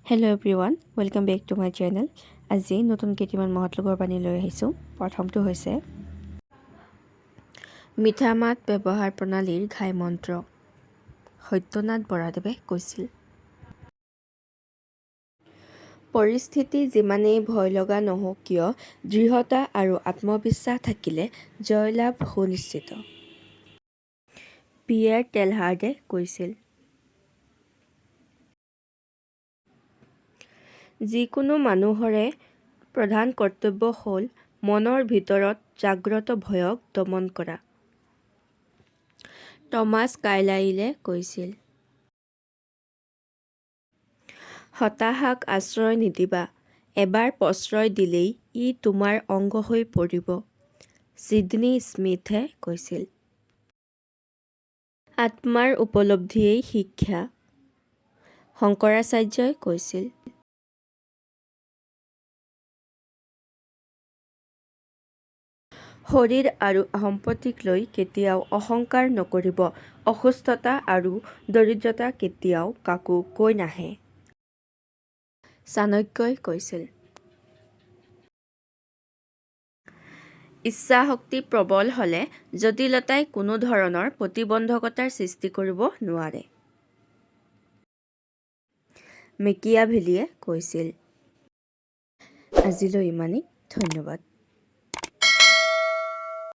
Hello' everyone, welcome back to my channel. আজি নতুন কেইটামান মহৎলোকৰ বাণী লৈ আহিছোঁ। প্ৰথমটো হৈছে মিঠা মাত ব্যৱহাৰ প্ৰণালীৰ ঘাই মন্ত্ৰ। সত্যনাথ বৰাদেৱে কৈছিল, পৰিস্থিতি যিমানেই ভয় লগা নহওক কিয়, দৃঢ়তা আৰু আত্মবিশ্বাস থাকিলে জয়লাভ সুনিশ্চিত। পিয়েৰ টেলহাৰ্ডে কৈছিল, যিকোনো মানুহৰে প্ৰধান কৰ্তব্য হ'ল মনৰ ভিতৰত জাগ্ৰত ভয়ক দমন কৰা। টমাছ কাৰ্লাইলে কৈছিল, হতাশাক আশ্ৰয় নিদিবা, এবাৰ প্ৰশ্ৰয় দিলেই ই তোমাৰ অংগ হৈ পৰিব। ছিডনী স্মিথে কৈছিল, আত্মাৰ উপলব্ধিয়েই শিক্ষা। শংকৰাচাৰ্যই কৈছিল, শৰীৰ আৰু সম্পত্তিক লৈ কেতিয়াও অহংকাৰ নকৰিব। অসুস্থতা আৰু দৰিদ্ৰতা কেতিয়াও কাকো কৈ নাহে। চাণক্যই কৈছিল, ইচ্ছাশক্তি প্ৰবল হ'লে জটিলতাই কোনো ধৰণৰ প্ৰতিবন্ধকতাৰ সৃষ্টি কৰিব নোৱাৰে। মেকিয়াভেলিয়ে কৈছিল। আজিলৈ ইমানেই, ধন্যবাদ।